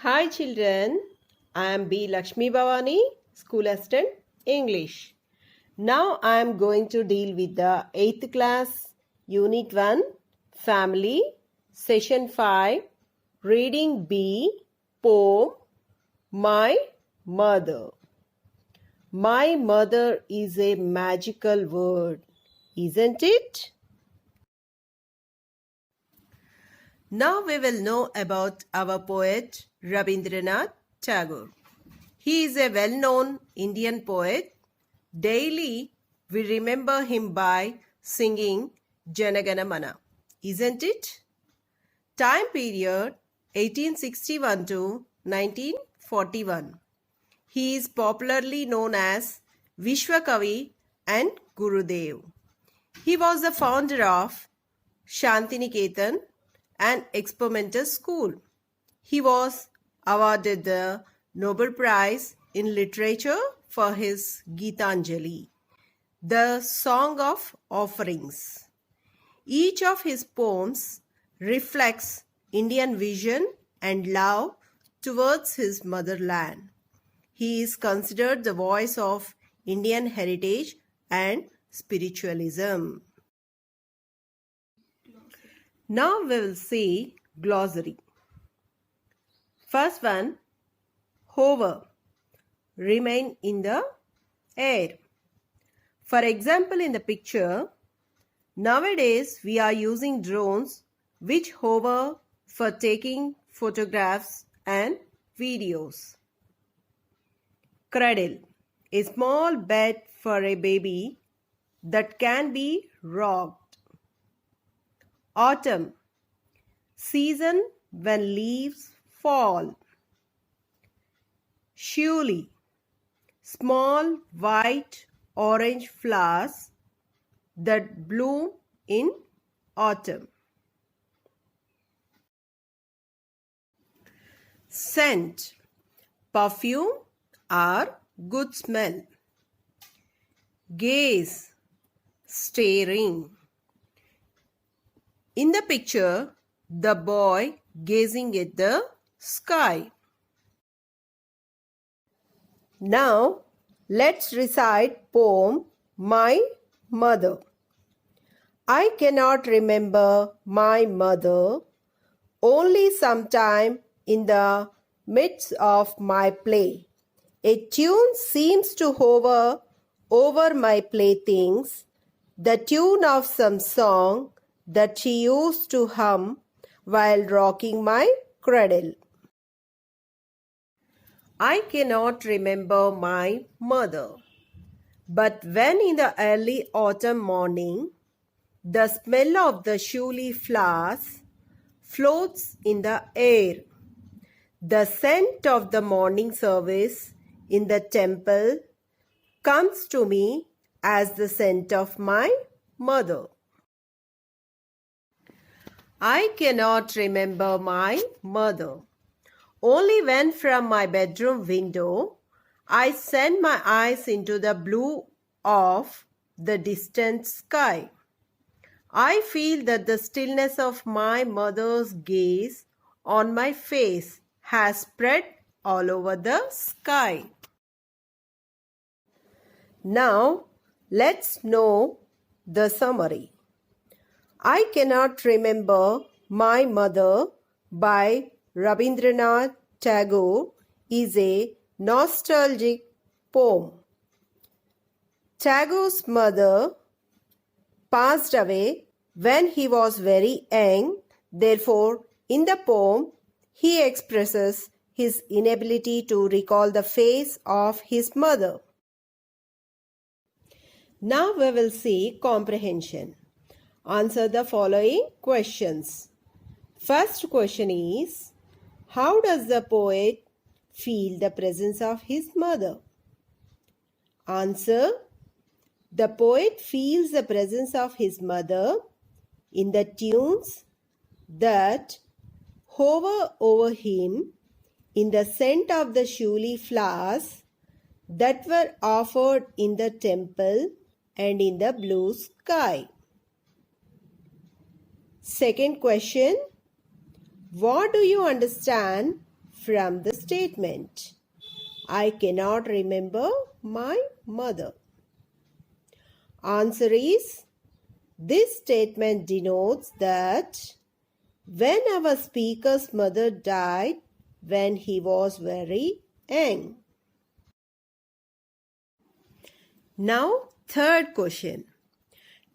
Hi children, I am B. Lakshmi Bhavani, School Assistant, English. Now I am going to deal with the 8th class, Unit 1, Family, Session 5, Reading B, Poem, My Mother. My mother is a magical word, isn't it? Now we will know about our poet Rabindranath Tagore. He is a well-known Indian poet. Daily we remember him by singing Janagana Mana, isn't it? Time period 1861 to 1941. He is popularly known as Vishwakavi and Gurudev. He was the founder of Shantiniketan, an experimental school. He was awarded the Nobel Prize in Literature for his Gitanjali, the Song of Offerings. Each of his poems reflects Indian vision and love towards his motherland. He is considered the voice of Indian heritage and spiritualism. Now we will see glossary. First one, hover, remain in the air. For example, in the picture, nowadays we are using drones which hover for taking photographs and videos. Cradle, a small bed for a baby that can be rocked. Autumn, season when leaves fall. Shuli, small white orange flowers that bloom in autumn. Scent, perfume or good smell. Gaze, staring. In the picture, the boy gazing at the sky. Now, let's recite poem My Mother. I cannot remember my mother, only sometime in the midst of my play. A tune seems to hover over my playthings, the tune of some song that she used to hum while rocking my cradle. I cannot remember my mother, but when in the early autumn morning, the smell of the shuli flowers floats in the air, the scent of the morning service in the temple comes to me as the scent of my mother. I cannot remember my mother. Only when from my bedroom window I send my eyes into the blue of the distant sky. I feel that the stillness of my mother's gaze on my face has spread all over the sky. Now, let's know the summary. I cannot remember my mother by Rabindranath Tagore is a nostalgic poem. Tagore's mother passed away when he was very young. Therefore, in the poem, he expresses his inability to recall the face of his mother. Now we will see comprehension. Answer the following questions. First question is, how does the poet feel the presence of his mother? Answer, the poet feels the presence of his mother in the tunes that hover over him, in the scent of the shuli flowers that were offered in the temple, and in the blue sky. Second question, what do you understand from the statement? I cannot remember my mother. Answer is, this statement denotes that when our speaker's mother died when he was very young. Now, third question.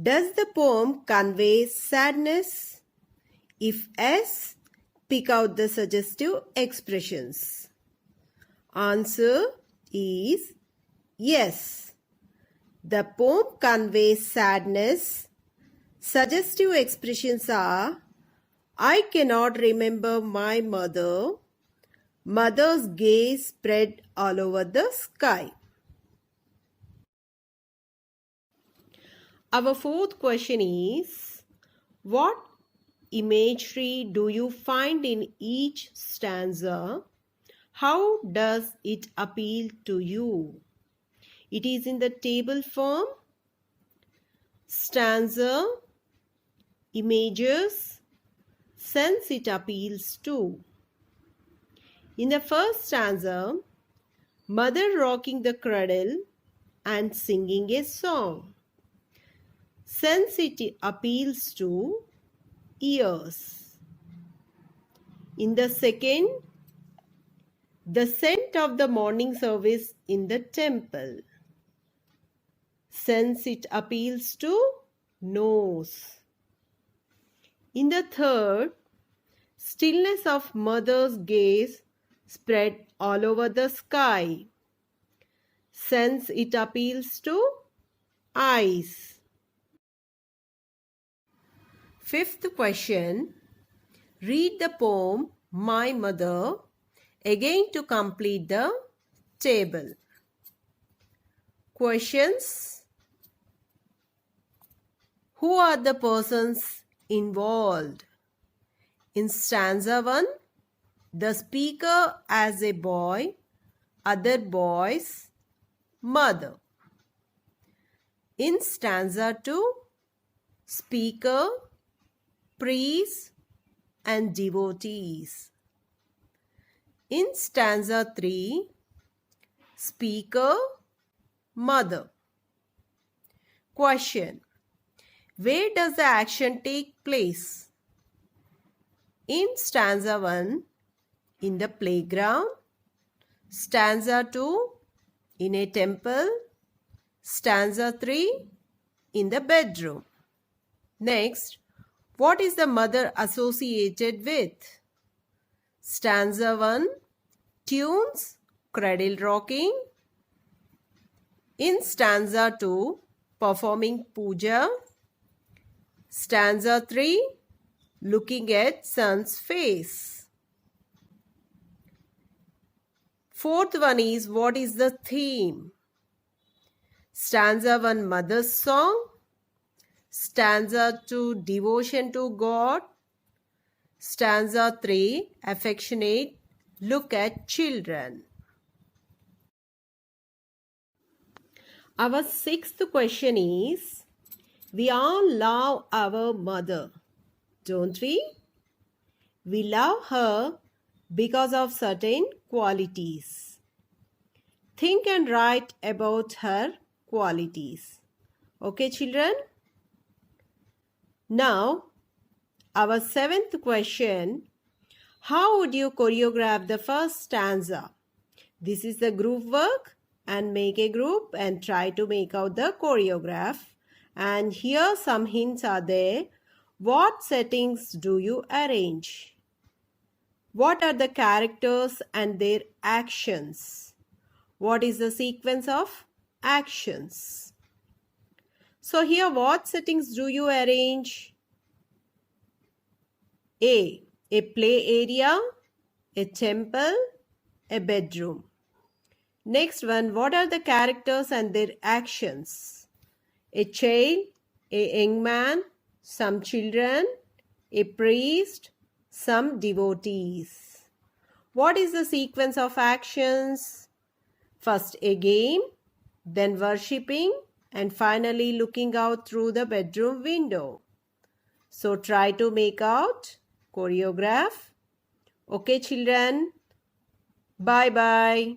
Does the poem convey sadness? If yes, pick out the suggestive expressions. Answer is yes. The poem conveys sadness. Suggestive expressions are I cannot remember my mother. Mother's gaze spread all over the sky. Our fourth question is, what imagery do you find in each stanza? How does it appeal to you? It is in the table form. Stanza, images, sense it appeals to. In the first stanza, mother rocking the cradle and singing a song. Sense it appeals to ears. In the second, the scent of the morning service in the temple. Sense it appeals to nose. In the third, stillness of mother's gaze spread all over the sky. Sense it appeals to eyes. Fifth question. Read the poem My Mother again to complete the table. Questions. Who are the persons involved? In stanza 1, the speaker as a boy, other boys, mother. In stanza 2, speaker, priests and devotees. In stanza 3, speaker, mother. Question. Where does the action take place? In stanza 1, in the playground. Stanza 2, in a temple. Stanza 3, in the bedroom. Next, what is the mother associated with? Stanza 1, tunes, cradle rocking. In stanza 2, performing puja. Stanza 3, looking at son's face. Fourth one is, what is the theme? Stanza 1, mother's song. Stanza 2, devotion to God. Stanza 3, affectionate look at children. Our sixth question is, we all love our mother, don't we? We love her because of certain qualities. Think and write about her qualities. Okay, children? Now, our seventh question, how would you choreograph the first stanza? This is the group work, and make a group and try to make out the choreograph. And here some hints are there. What settings do you arrange? What are the characters and their actions? What is the sequence of actions? So here, what settings do you arrange? A play area, a temple, a bedroom. Next one, what are the characters and their actions? A child, a young man, some children, a priest, some devotees. What is the sequence of actions? First a game, then worshipping, and finally looking out through the bedroom window. So try to make out choreograph. Okay, children. Bye bye.